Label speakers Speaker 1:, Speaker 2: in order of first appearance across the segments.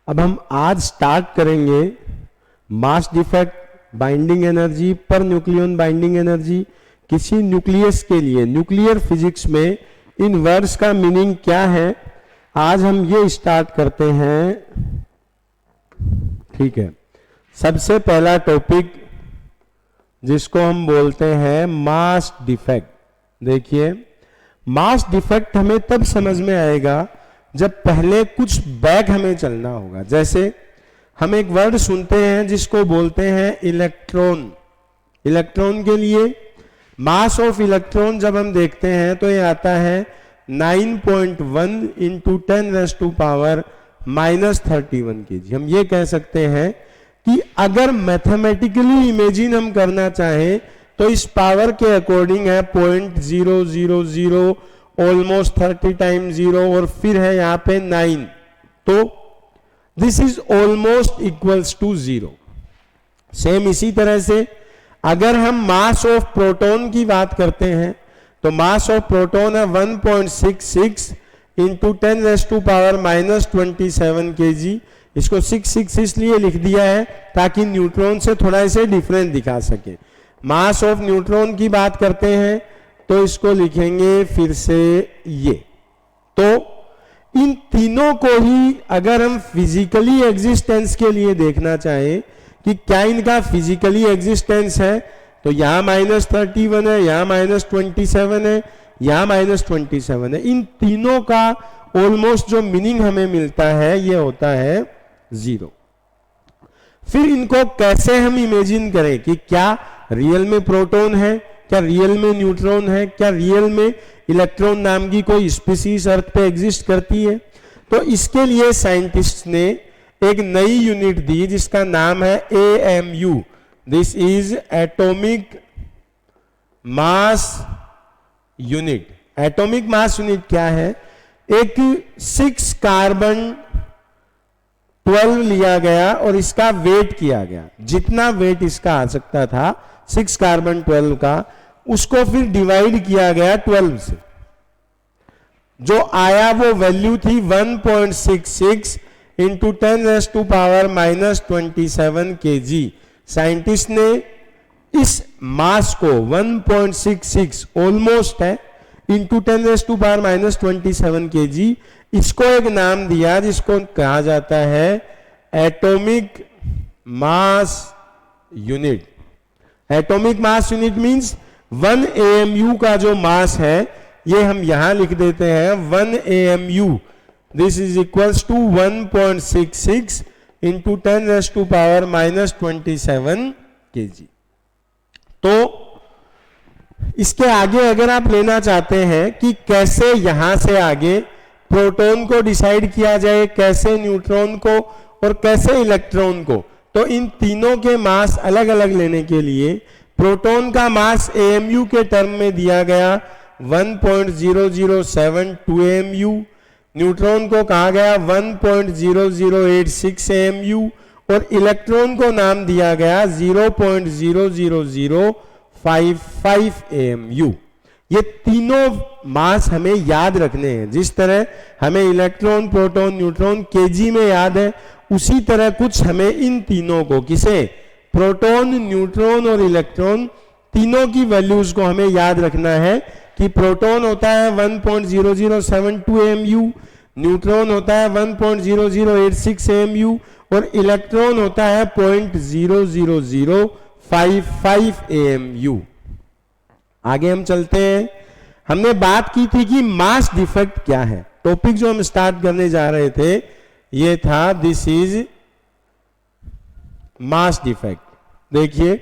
Speaker 1: अब हम आज स्टार्ट करेंगे mass defect, binding energy, per nucleon binding energy किसी न्यूक्लियस के लिए। न्यूक्लियर फिजिक्स में इन वर्ड्स का मीनिंग क्या है, आज हम ये स्टार्ट करते हैं। ठीक है, सबसे पहला टॉपिक जिसको हम बोलते हैं मास डिफेक्ट। देखिए, मास डिफेक्ट हमें तब समझ में आएगा जब पहले कुछ बैक हमें चलना होगा। जैसे हम एक वर्ड सुनते हैं जिसको बोलते हैं इलेक्ट्रॉन। इलेक्ट्रॉन के लिए मास ऑफ इलेक्ट्रॉन जब हम देखते हैं तो ये आता है 9.1 इंटू 10⁻⁻31 kg। हम ये कह सकते हैं कि अगर मैथमेटिकली इमेजिन हम करना चाहें तो इस पावर के अकॉर्डिंग है 0.000 ऑलमोस्ट 30 टाइम्स 0 और फिर है यहां पे 9, तो this is almost equals to 0। Same इसी तरह से अगर हम मास ऑफ प्रोटॉन की बात करते हैं तो मास ऑफ प्रोटॉन है 1.66 इंटू 10⁻⁻27 kg। इसको 66 इसलिए लिख दिया है ताकि न्यूट्रॉन से थोड़ा इसे डिफरेंट दिखा सके। मास ऑफ न्यूट्रॉन की बात करते हैं तो इसको लिखेंगे फिर से ये। तो इन तीनों को ही अगर हम फिजिकली एग्जिस्टेंस के लिए देखना चाहें कि क्या इनका फिजिकली एग्जिस्टेंस है, तो यहां -31 है, यहां -27 है, यहां -27 है। इन तीनों का ऑलमोस्ट जो मीनिंग हमें मिलता है ये होता है 0। फिर इनको कैसे हम इमेजिन करें कि क्या रियल में प्रोटॉन है, क्या रियल में न्यूट्रॉन है, क्या रियल में इलेक्ट्रॉन नाम की कोई स्पीसीज अर्थ पे एग्जिस्ट करती है। तो इसके लिए साइंटिस्ट ने एक नई यूनिट दी जिसका नाम है AMU। This is atomic mass unit. Atomic mass unit क्या है, एक 6 कार्बन 12 लिया गया और इसका वेट किया गया। जितना वेट इसका आ सकता था 6 कार्बन 12 का, उसको फिर डिवाइड किया गया 12 से। जो आया वो वैल्यू थी 1.66 इंटू 10⁻⁻27 kg। साइंटिस्ट ने इस मास को 1.66 ऑलमोस्ट है इंटू 10⁻⁻27 kg, इसको एक नाम दिया जिसको कहा जाता है atomic mass unit. Atomic mass unit means 1 AMU का जो मास है ये हम यहां लिख देते हैं 1 AMU। This is equals to 1.66 into 10⁻⁻27 kg। तो इसके आगे अगर आप लेना चाहते हैं कि कैसे यहां से आगे प्रोटॉन को डिसाइड किया जाए, कैसे न्यूट्रॉन को और कैसे इलेक्ट्रॉन को, तो इन तीनों के मास अलग अलग लेने के लिए प्रोटॉन का मास AMU के टर्म में दिया गया 1.0072 AMU, न्यूट्रॉन को कहा गया 1.0086 AMU और इलेक्ट्रॉन को नाम दिया गया 0.00055 AMU। ये तीनों मास हमें याद रखने हैं। जिस तरह हमें इलेक्ट्रॉन, प्रोटॉन, न्यूट्रॉन kg में याद है, उसी तरह कुछ हमें इन तीनों को, किसे, प्रोटॉन, न्यूट्रॉन और इलेक्ट्रॉन, तीनों की वैल्यूज को हमें याद रखना है कि प्रोटॉन होता है 1.0072 AMU, न्यूट्रॉन होता है 1.0086 AMU और इलेक्ट्रॉन होता है 0.00055 AMU। आगे हम चलते हैं। हमने बात की थी कि मास डिफेक्ट क्या है। टॉपिक जो हम स्टार्ट करने जा रहे थे ये था दिस इज मास डिफेक्ट। देखिए,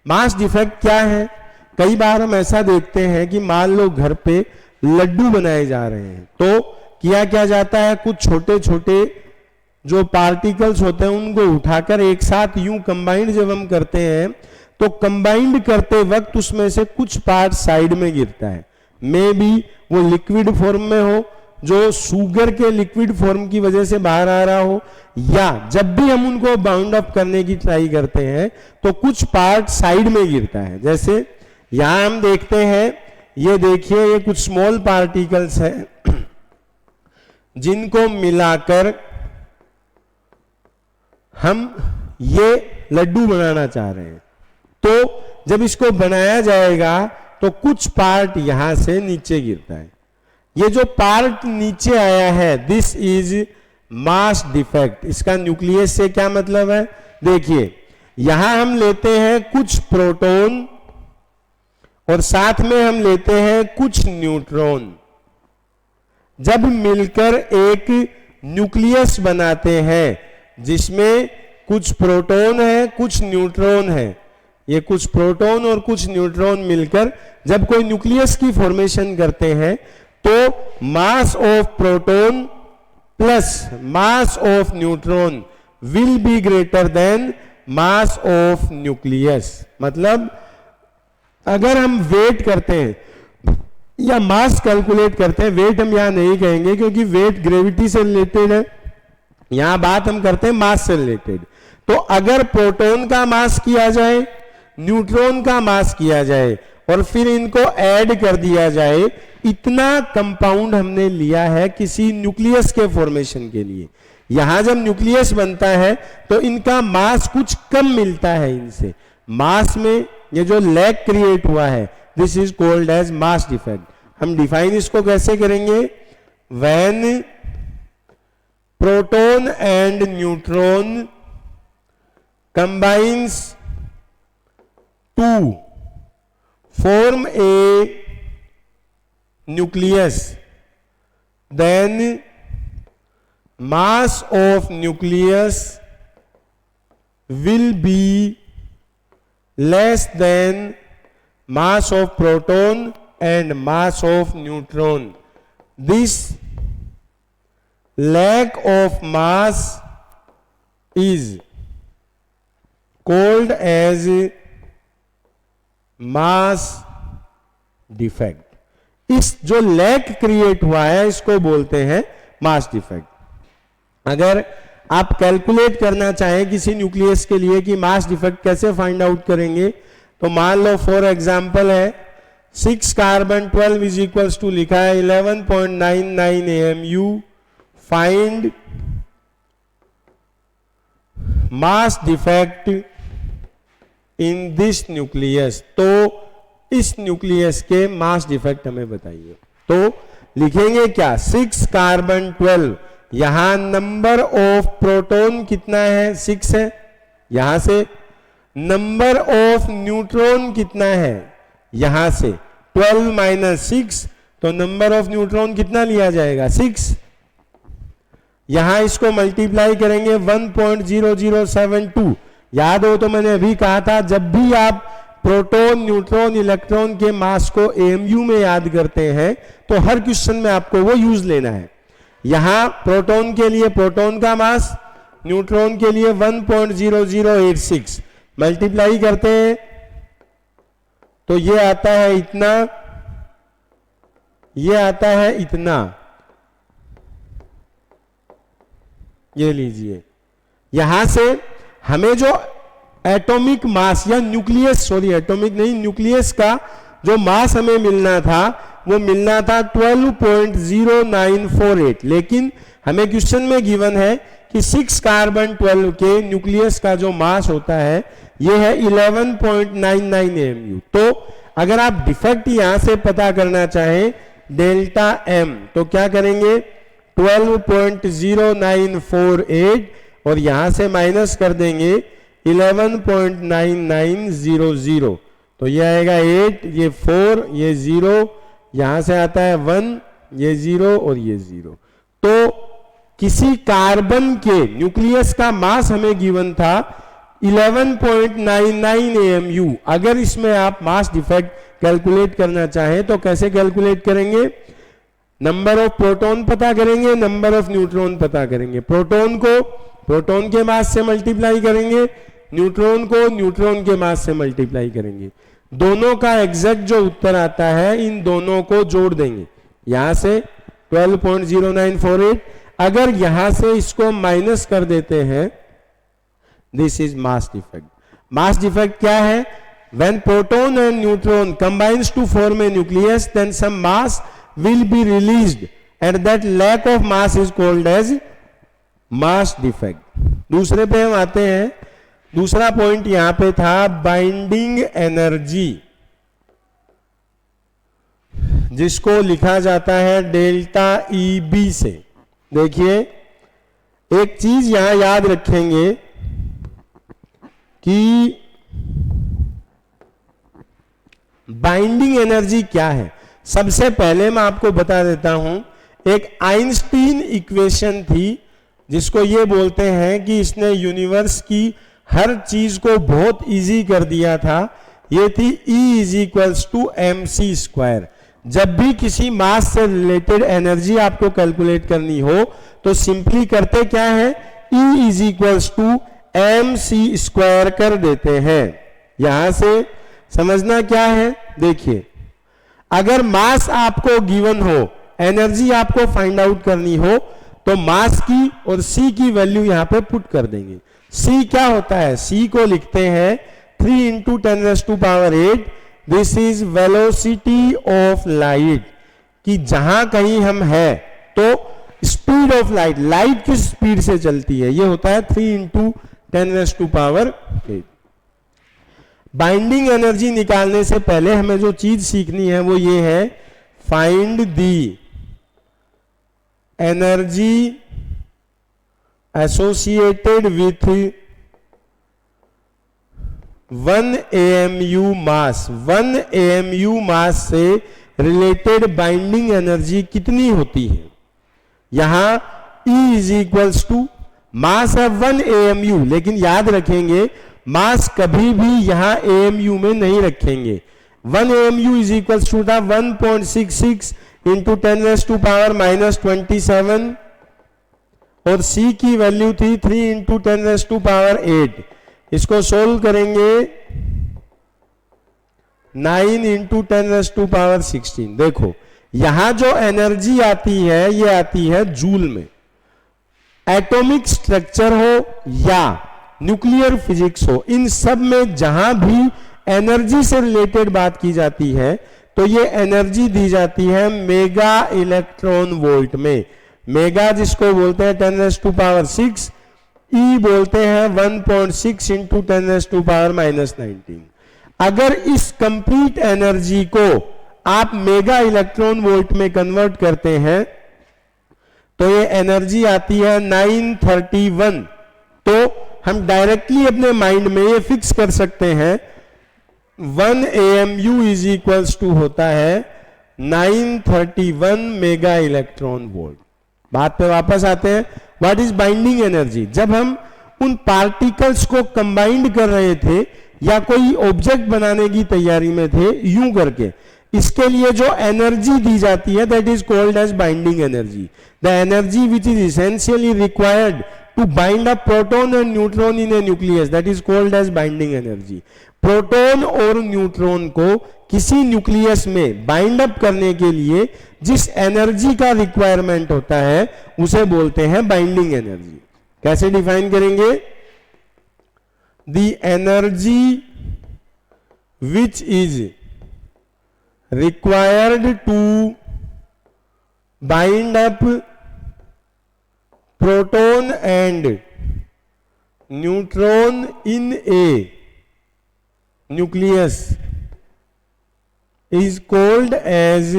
Speaker 1: मास डिफेक्ट क्या है। कई बार हम ऐसा देखते हैं कि मान लो घर पे लड्डू बनाए जा रहे हैं तो किया क्या जाता है, कुछ छोटे छोटे जो पार्टिकल्स होते हैं उनको उठाकर एक साथ यूं कंबाइंड जब हम करते हैं तो कंबाइंड करते वक्त उसमें से कुछ पार्ट साइड में गिरता है। मे बी वो लिक्विड फॉर्म में हो, जो शुगर के लिक्विड फॉर्म की वजह से बाहर आ रहा हो, या जब भी हम उनको बाउंड अप करने की ट्राई करते हैं तो कुछ पार्ट साइड में गिरता है। जैसे यहां हम देखते हैं, ये देखिए, ये कुछ स्मॉल पार्टिकल्स हैं जिनको मिलाकर हम ये लड्डू बनाना चाह रहे हैं, तो जब इसको बनाया जाएगा तो कुछ पार्ट यहां से नीचे गिरता है। ये जो पार्ट नीचे आया है, दिस इज मास डिफेक्ट। इसका न्यूक्लियस से क्या मतलब है? देखिए, यहां हम लेते हैं कुछ प्रोटॉन और साथ में हम लेते हैं कुछ न्यूट्रॉन। जब मिलकर एक न्यूक्लियस बनाते हैं जिसमें कुछ प्रोटॉन है, कुछ न्यूट्रॉन है, ये कुछ प्रोटॉन और कुछ न्यूट्रॉन मिलकर जब कोई न्यूक्लियस की फॉर्मेशन करते हैं, तो mass of proton plus mass of neutron will be greater then mass of nucleus. मतलब अगर हम वेट करते हैं या मास कैलकुलेट करते हैं, वेट हम यहां नहीं कहेंगे क्योंकि वेट ग्रेविटी से रिलेटेड है, यहां बात हम करते हैं मास से रिलेटेड। तो अगर प्रोटॉन का मास किया जाए, न्यूट्रॉन का मास किया जाए और फिर इनको ऐड कर दिया जाए, इतना कंपाउंड हमने लिया है किसी न्यूक्लियस के फॉर्मेशन के लिए। यहां जब न्यूक्लियस बनता है तो इनका मास कुछ कम मिलता है इनसे। मास में ये जो लैग क्रिएट हुआ है, this is called as mass defect. हम डिफाइन इसको कैसे करेंगे? When proton and neutron combines to form a nucleus, then mass of nucleus will be less than mass of proton and mass of neutron. This lack of mass is called as mass defect. इस जो lag create हुआ है इसको बोलते हैं mass defect. अगर आप calculate करना चाहें किसी न्यूक्लियस के लिए कि मास डिफेक्ट कैसे फाइंड आउट करेंगे, तो मान लो फॉर एग्जांपल है 6 कार्बन 12 इज इक्वल्स टू लिखा है 11.99 AMU, find mass defect in this nucleus. तो इस न्यूक्लियस के मास डिफेक्ट हमें बताइए। तो लिखेंगे क्या? 6 कार्बन 12, यहां नंबर ऑफ प्रोटॉन कितना है? 6 है। यहां से नंबर ऑफ न्यूट्रॉन कितना है? यहां से 12 माइनस 6, तो नंबर ऑफ न्यूट्रॉन कितना लिया जाएगा? 6। यहां इसको मल्टीप्लाई करेंगे 1.0072। याद हो तो मैंने अभी कहा था, जब भी आप प्रोटॉन, न्यूट्रॉन, इलेक्ट्रॉन के मास को AMU में याद करते हैं तो हर क्वेश्चन में आपको वो यूज लेना है। यहां प्रोटॉन के लिए प्रोटॉन का मास, न्यूट्रॉन के लिए 1.0086, मल्टीप्लाई करते हैं तो ये आता है इतना, ये आता है इतना। ये लीजिए, यहां से हमें जो एटॉमिक मास या न्यूक्लियस, सॉरी एटॉमिक नहीं, न्यूक्लियस का जो मास हमें मिलना था वो मिलना था 12.0948, लेकिन हमें क्वेश्चन में गिवन है कि 6 कार्बन 12 के न्यूक्लियस का जो मास होता है ये है 11.99 AMU। तो अगर आप डिफेक्ट यहां से पता करना चाहें डेल्टा M, तो क्या करेंगे? 12.0948 और यहां से माइनस कर देंगे 11.9900, तो ये आएगा 8, ये 4, ये 0, यहां से आता है 1, ये 0 और ये 0। तो किसी कार्बन के न्यूक्लियस का मास हमें गिवन था 11.99 AMU। अगर इसमें आप मास डिफेक्ट कैलकुलेट करना चाहें तो कैसे कैलकुलेट करेंगे? नंबर ऑफ प्रोटॉन पता करेंगे, नंबर ऑफ न्यूट्रॉन पता करेंगे। प्रोटॉन को प्रोटॉन के मास से मल्टीप्लाई करेंगे, न्यूट्रॉन को न्यूट्रॉन के मास से मल्टीप्लाई करेंगे। दोनों का एग्जैक्ट जो उत्तर आता है इन दोनों को जोड़ देंगे। यहां से 12.0948, अगर यहां से इसको माइनस कर देते हैं, this is mass defect. Mass defect क्या है? When proton and neutron combines to form a nucleus, then some mass will be released and that lack of mass is called as mass defect. दूसरे पे हम आते हैं। दूसरा point यहां पे था बाइंडिंग एनर्जी, जिसको लिखा जाता है डेल्टा ई बी से। देखिए एक चीज यहां याद रखेंगे कि बाइंडिंग एनर्जी क्या है। सबसे पहले मैं आपको बता देता हूं, एक आइंस्टीन इक्वेशन थी जिसको ये बोलते हैं कि इसने यूनिवर्स की हर चीज को बहुत इजी कर दिया था। ये थी E is equals to mc²। जब भी किसी मास से रिलेटेड एनर्जी आपको कैलकुलेट करनी हो तो सिंपली करते क्या है, E is equals to mc² कर देते हैं। यहां से समझना क्या है, देखिए अगर मास आपको गिवन हो, एनर्जी आपको फाइंड आउट करनी हो, तो मास की और C की वैल्यू यहां पे पुट कर देंगे। C क्या होता है, C को लिखते हैं 3 × 10⁸। This is velocity of light, कि जहां कहीं हम है तो स्पीड ऑफ लाइट, लाइट किस स्पीड से चलती है, ये होता है 3 × 10⁸। बाइंडिंग एनर्जी निकालने से पहले हमें जो चीज सीखनी है वो ये है, find the energy associated with 1 AMU mass. 1 AMU mass से रिलेटेड बाइंडिंग एनर्जी कितनी होती है। यहां E is equals to mass है 1 AMU, लेकिन याद रखेंगे मास कभी भी यहां AMU में नहीं रखेंगे। 1 AMU इज इक्वल्स टू था 1.66 × 10⁻⁻27 और C की वैल्यू थी 3 × 10⁸। इसको सोल्व करेंगे 9 × 10⁻16। देखो यहां जो एनर्जी आती है ये आती है जूल में। एटॉमिक स्ट्रक्चर हो या न्यूक्लियर फिजिक्स हो, इन सब में जहां भी एनर्जी से रिलेटेड बात की जाती है तो ये एनर्जी दी जाती है मेगा इलेक्ट्रॉन वोल्ट में। मेगा जिसको बोलते हैं 10⁻6, E बोलते हैं 1.6 × 10⁻⁻19। अगर इस कंप्लीट एनर्जी को आप मेगा इलेक्ट्रॉन वोल्ट में कन्वर्ट करते हैं तो ये एनर्जी आती है 931। तो हम डायरेक्टली अपने माइंड में ये फिक्स कर सकते हैं 1 AMU इज इक्वल्स टू होता है 931 मेगा इलेक्ट्रॉन वोल्ट। बात पे वापस आते हैं, व्हाट इज बाइंडिंग एनर्जी। जब हम उन पार्टिकल्स को कंबाइंड कर रहे थे या कोई ऑब्जेक्ट बनाने की तैयारी में थे यूं करके, इसके लिए जो एनर्जी दी जाती है that is called as binding energy. The energy which is essentially required to bind a proton and neutron in a nucleus, that is called as binding energy. Proton और न्यूट्रॉन को किसी न्यूक्लियस में bind up करने के लिए जिस energy का requirement होता है उसे बोलते हैं बाइंडिंग एनर्जी। कैसे डिफाइन करेंगे, the energy which is required to bind up proton and neutron in a nucleus is called as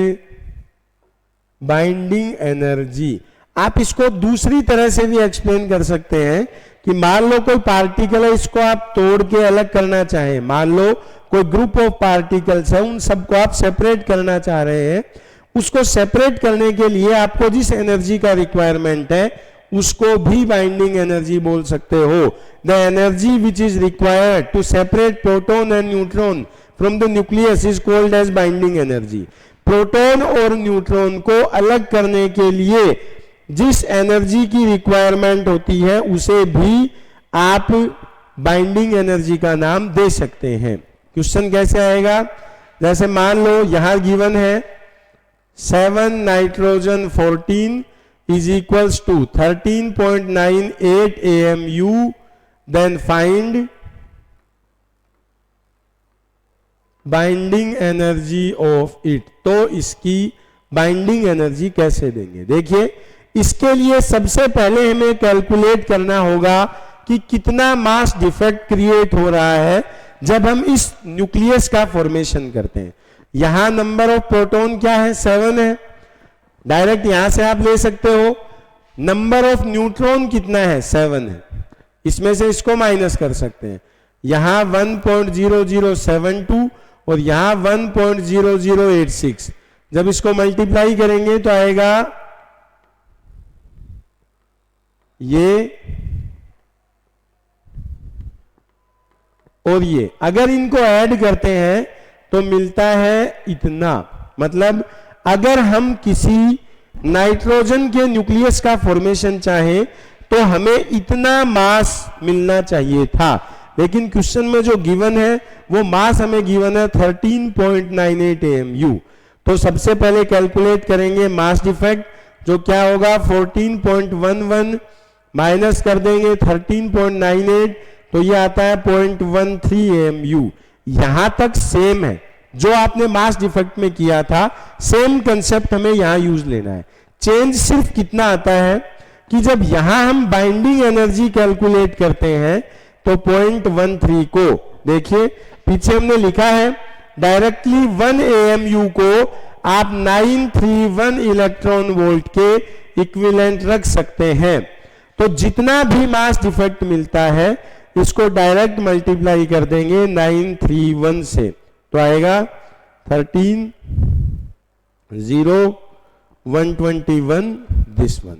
Speaker 1: binding energy. आप इसको दूसरी तरह से भी एक्सप्लेन कर सकते हैं कि मान लो कोई पार्टिकल है, इसको आप तोड़ के अलग करना चाहें, मान लो कोई ग्रुप ऑफ पार्टिकल्स है, उन सबको आप सेपरेट करना चाह रहे हैं, उसको सेपरेट करने के लिए आपको जिस एनर्जी का रिक्वायरमेंट है उसको भी बाइंडिंग एनर्जी बोल सकते हो। The energy which is required to separate proton and neutron from the nucleus is called as binding energy. Proton और न्यूट्रॉन को अलग करने के लिए जिस एनर्जी की रिक्वायरमेंट होती है उसे भी आप बाइंडिंग एनर्जी का नाम दे सकते हैं। क्वेश्चन कैसे आएगा, जैसे मान लो यहां गिवन है 7 nitrogen 14 is equals to 13.98 AMU, then find binding energy of it. तो इसकी बाइंडिंग एनर्जी कैसे देंगे, देखिए इसके लिए सबसे पहले हमें कैलकुलेट करना होगा कि कितना मास डिफेक्ट क्रिएट हो रहा है जब हम इस न्यूक्लियस का फॉर्मेशन करते हैं। यहां नंबर ऑफ प्रोटॉन क्या है, 7 है। डायरेक्ट यहां से आप ले सकते हो। नंबर ऑफ न्यूट्रॉन कितना है, 7 है। इसमें से इसको माइनस कर सकते हैं। यहां 1.0072 और यहां 1.0086। जब इसको मल्टीप्लाई करेंगे तो आएगा ये और ये। अगर इनको ऐड करते हैं तो मिलता है इतना। मतलब अगर हम किसी नाइट्रोजन के न्यूक्लियस का फॉर्मेशन चाहें तो हमें इतना मास मिलना चाहिए था, लेकिन क्वेश्चन में जो गिवन है वो मास हमें गिवन है 13.98 AMU। तो सबसे पहले कैलकुलेट करेंगे मास डिफेक्ट, जो क्या होगा 14.11 माइनस कर देंगे 13.98, तो ये आता है 0.13 AMU। यहां तक सेम है, जो आपने मास डिफेक्ट में किया था सेम कंसेप्ट हमें यहां यूज लेना है। चेंज सिर्फ कितना आता है कि जब यहां हम बाइंडिंग एनर्जी कैलकुलेट करते हैं तो 0.13 को देखिए पीछे हमने लिखा है डायरेक्टली 1 AMU को आप 931 इलेक्ट्रॉन वोल्ट के इक्विवेलेंट रख सकते हैं। तो जितना भी मास डिफेक्ट मिलता है इसको डायरेक्ट मल्टीप्लाई कर देंगे 931 से, तो आएगा 13,0121 दिस वन।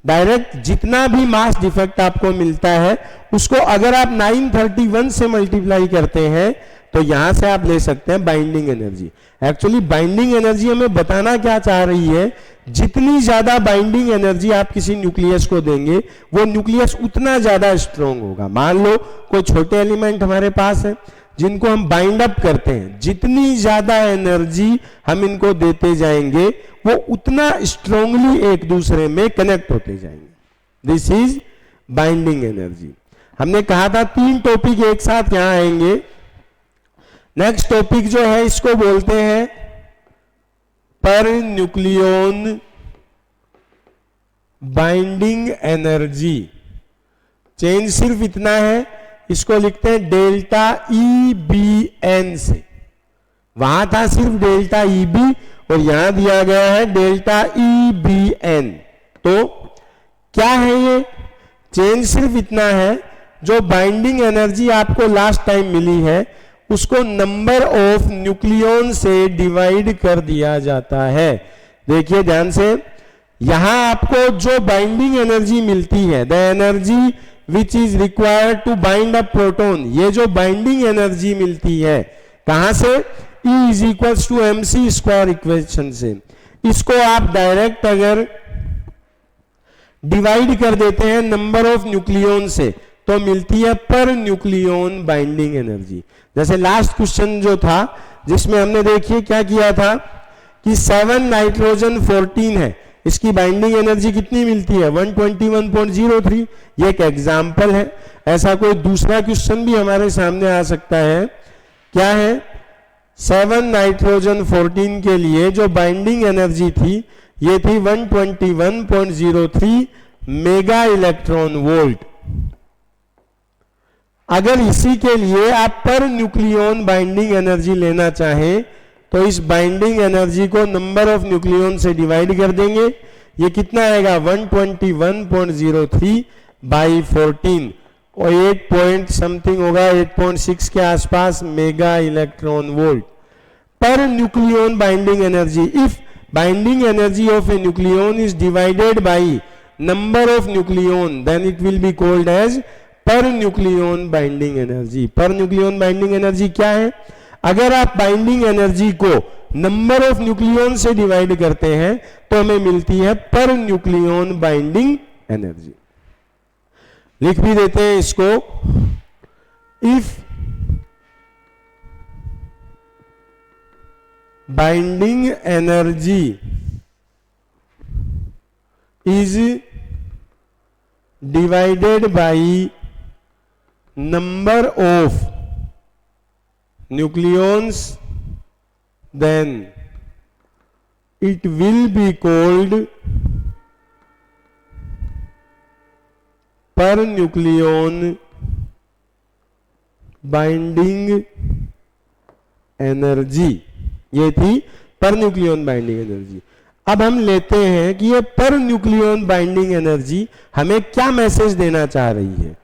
Speaker 1: डायरेक्ट जितना भी मास डिफेक्ट आपको मिलता है उसको अगर आप 931 से मल्टीप्लाई करते हैं तो यहां से आप ले सकते हैं binding energy. Actually binding energy हमें बताना क्या चाह रही है, जितनी ज्यादा बाइंडिंग एनर्जी आप किसी न्यूक्लियस को देंगे वो न्यूक्लियस उतना ज्यादा स्ट्रांग होगा। मान लो कोई छोटे एलिमेंट हमारे पास है जिनको हम बाइंड अप करते हैं, जितनी ज्यादा एनर्जी हम इनको देते जाएंगे वो उतना स्ट्रांगली एक दूसरे में कनेक्ट होते जाएंगे। This is binding energy. हमने कहा था 3 टॉपिक एक साथ यहां आएंगे। नेक्स्ट टॉपिक जो है इसको बोलते हैं पर न्यूक्लियन बाइंडिंग एनर्जी। चेंज सिर्फ इतना है, इसको लिखते हैं डेल्टा EBN से। वहां था सिर्फ डेल्टा EB और यहां दिया गया है डेल्टा EBN। तो क्या है ये? चेंज सिर्फ इतना है, जो बाइंडिंग एनर्जी आपको लास्ट टाइम मिली है उसको नंबर ऑफ न्यूक्लियन से डिवाइड कर दिया जाता है। देखिए ध्यान से, यहां आपको जो बाइंडिंग एनर्जी मिलती है, the energy which is required to bind a proton, ये जो बाइंडिंग एनर्जी मिलती है कहां से, E is equal to MC square equation से। इसको आप डायरेक्ट अगर डिवाइड कर देते हैं नंबर ऑफ न्यूक्लियन से तो मिलती है पर न्यूक्लियन बाइंडिंग एनर्जी। जैसे लास्ट क्वेश्चन जो था जिसमें हमने देखिए क्या किया था कि 7 नाइट्रोजन 14 है, इसकी बाइंडिंग एनर्जी कितनी मिलती है 121.03। ये एक एग्जाम्पल है। ऐसा कोई दूसरा क्वेश्चन भी हमारे सामने आ सकता है। क्या है, 7 नाइट्रोजन 14 के लिए जो बाइंडिंग एनर्जी थी ये थी 121.03 मेगा इलेक्ट्रॉन वोल्ट। अगर इसी के लिए आप पर न्यूक्लियन बाइंडिंग एनर्जी लेना चाहें तो इस बाइंडिंग एनर्जी को नंबर ऑफ न्यूक्लियन से डिवाइड कर देंगे। ये कितना आएगा 121.03 बाई 14 और 8 पॉइंट समथिंग होगा, 8.6 के आसपास mega electron volt per nucleon binding energy. If binding energy of a nucleon is divided by number of nucleon then it will be called as per nucleon binding energy. Per nucleon binding energy क्या है, अगर आप binding energy को number of nucleon से divide करते हैं तो हमें मिलती है पर न्यूक्लियन बाइंडिंग एनर्जी। लिख भी देते हैं इसको, if binding energy is divided by number of nucleons then it will be called पर न्यूक्लियन बाइंडिंग एनर्जी, ये थी पर न्यूक्लियन बाइंडिंग एनर्जी। अब हम लेते हैं कि ये पर न्यूक्लियन बाइंडिंग एनर्जी हमें क्या मैसेज देना चाह रही है।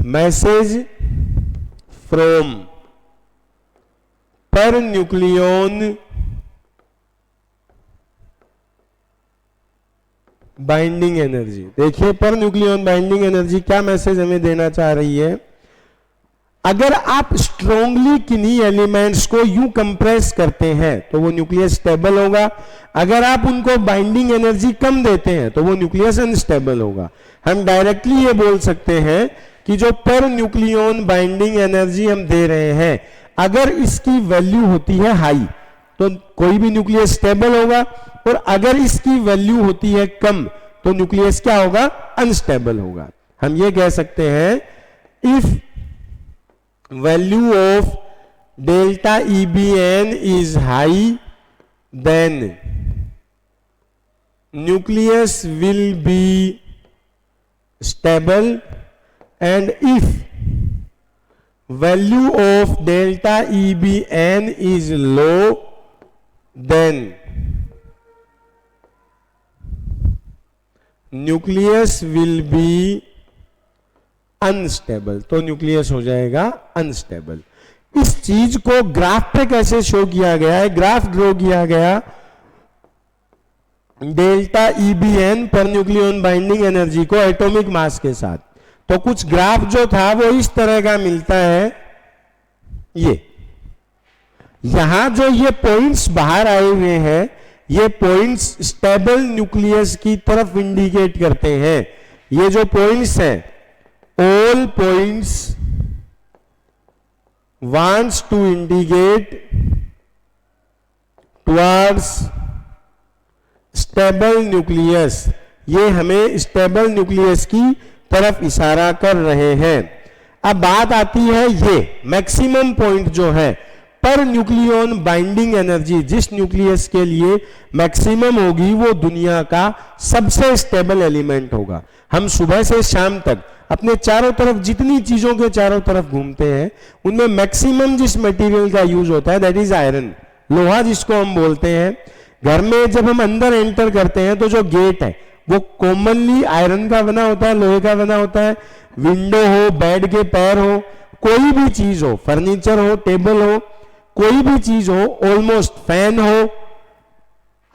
Speaker 1: मैसेज फ्रॉम पर न्यूक्लियन बाइंडिंग एनर्जी। देखिए पर न्यूक्लियन बाइंडिंग एनर्जी क्या मैसेज हमें देना चाह रही है। अगर आप स्ट्रोंगली किन्हीं एलिमेंट्स को यूं कंप्रेस करते हैं तो वो न्यूक्लियस स्टेबल होगा, अगर आप उनको बाइंडिंग एनर्जी कम देते हैं तो वो न्यूक्लियस अनस्टेबल होगा। हम डायरेक्टली ये बोल सकते हैं कि जो पर न्यूक्लियन बाइंडिंग एनर्जी हम दे रहे हैं, अगर इसकी वैल्यू होती है हाई तो कोई भी न्यूक्लियस स्टेबल होगा, और अगर इसकी वैल्यू होती है कम तो न्यूक्लियस क्या होगा, अनस्टेबल होगा। हम ये कह सकते हैं if value of delta EBN is high then nucleus will be stable, and if value of delta EBN is low then nucleus will be unstable. तो न्यूक्लियस हो जाएगा अनस्टेबल। इस चीज को ग्राफ पे कैसे शो किया गया है, ग्राफ ड्रॉ किया गया डेल्टा EBN पर न्यूक्लियन बाइंडिंग एनर्जी को एटॉमिक मास के साथ। तो कुछ ग्राफ जो था वो इस तरह का मिलता है। ये यहां जो ये पॉइंट्स बाहर आए हुए हैं, ये पॉइंट्स स्टेबल न्यूक्लियस की तरफ इंडिकेट करते हैं। ये जो पॉइंट्स हैं, all points wants to indicate towards stable nucleus, ये हमें स्टेबल न्यूक्लियस की तरफ इशारा कर रहे हैं। अब बात आती है ये मैक्सिमम पॉइंट जो है पर न्यूक्लियन बाइंडिंग एनर्जी, जिस न्यूक्लियस के लिए मैक्सिमम होगी वो दुनिया का सबसे स्टेबल एलिमेंट होगा। हम सुबह से शाम तक अपने चारों तरफ जितनी चीजों के चारों तरफ घूमते हैं उनमें मैक्सिमम जिस मटेरियल का यूज होता है दैट इज आयरन, लोहा जिसको हम बोलते हैं। घर में जब हम अंदर एंटर करते हैं तो जो गेट है वो कॉमनली आयरन का बना होता है, लोहे का बना होता है। विंडो हो, बेड के पैर हो, कोई भी चीज हो, फर्नीचर हो, टेबल हो, कोई भी चीज हो, ऑलमोस्ट फैन हो,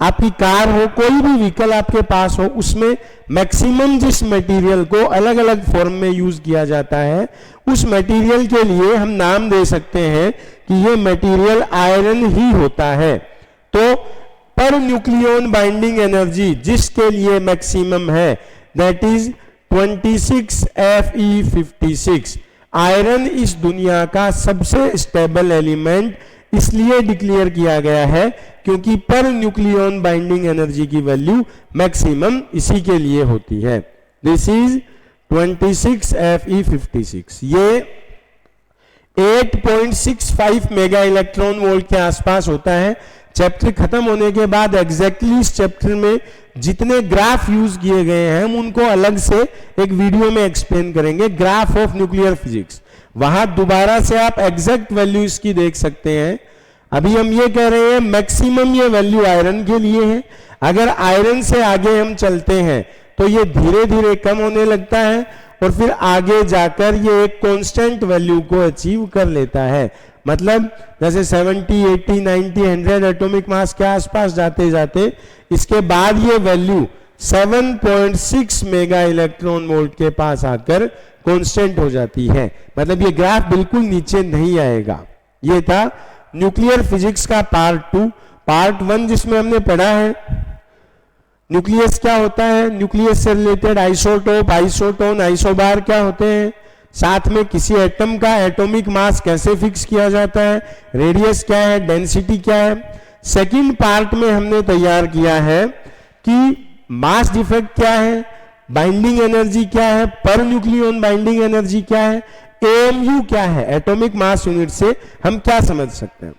Speaker 1: आपकी कार हो, कोई भी व्हीकल आपके पास हो, उसमें मैक्सिमम जिस मटेरियल को अलग अलग फॉर्म में यूज किया जाता है उस मटेरियल के लिए हम नाम दे सकते हैं कि ये मटेरियल आयरन ही होता है। तो पर न्यूक्लियन बाइंडिंग एनर्जी जिसके लिए मैक्सिमम है दैट इज 26 Fe56। आयरन इस दुनिया का सबसे स्टेबल एलिमेंट इसलिए डिक्लेयर किया गया है क्योंकि पर न्यूक्लियन बाइंडिंग एनर्जी की वैल्यू मैक्सिमम इसी के लिए होती है। This is 26 Fe56। ये 8.65 मेगा इलेक्ट्रॉन वोल्ट के आसपास होता है। चैप्टर खत्म होने के बाद एग्जैक्टली इस चैप्टर में जितने ग्राफ यूज किए गए हैं हम उनको अलग से एक वीडियो में एक्सप्लेन करेंगे, ग्राफ ऑफ न्यूक्लियर फिजिक्स। वहां दोबारा से आप एग्जैक्ट वैल्यू इसकी देख सकते हैं। अभी हम ये कह रहे हैं मैक्सिमम ये वैल्यू आयरन के लिए है। अगर आयरन से आगे हम चलते हैं तो ये धीरे धीरे कम होने लगता है और फिर आगे जाकर ये एक कांस्टेंट वैल्यू को अचीव कर लेता है। मतलब जैसे 70, 80, 90, 100 एटॉमिक मास के आसपास जाते जाते इसके बाद ये वैल्यू 7.6 मेगा इलेक्ट्रॉन वोल्ट के पास आकर कांस्टेंट हो जाती है। मतलब ये ग्राफ बिल्कुल नीचे नहीं आएगा। ये था न्यूक्लियर फिजिक्स का पार्ट 2। पार्ट 1 जिसमें हमने पढ़ा है न्यूक्लियस क्या होता है, न्यूक्लियस से रिलेटेड आइसोटोप, आइसोटोन, आइसोबार क्या होते हैं, साथ में किसी एटम का एटॉमिक मास कैसे फिक्स किया जाता है, रेडियस क्या है, डेंसिटी क्या है। सेकंड पार्ट में हमने तैयार किया है कि मास डिफेक्ट क्या है, बाइंडिंग एनर्जी क्या है, पर न्यूक्लियन बाइंडिंग एनर्जी क्या है, AMU क्या है, एटॉमिक मास यूनिट से हम क्या समझ सकते हैं।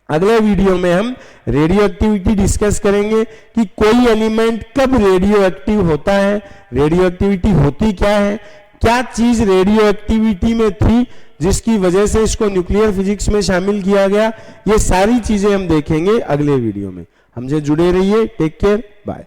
Speaker 1: अगले वीडियो में हम रेडियो एक्टिविटी डिस्कस करेंगे कि कोई एलिमेंट कब रेडियो एक्टिव होता है, रेडियो एक्टिविटी होती क्या है, क्या चीज रेडियो एक्टिविटी में थी जिसकी वजह से इसको न्यूक्लियर फिजिक्स में शामिल किया गया। ये सारी चीजें हम देखेंगे अगले वीडियो में। हमसे जुड़े रहिए। Take care, bye.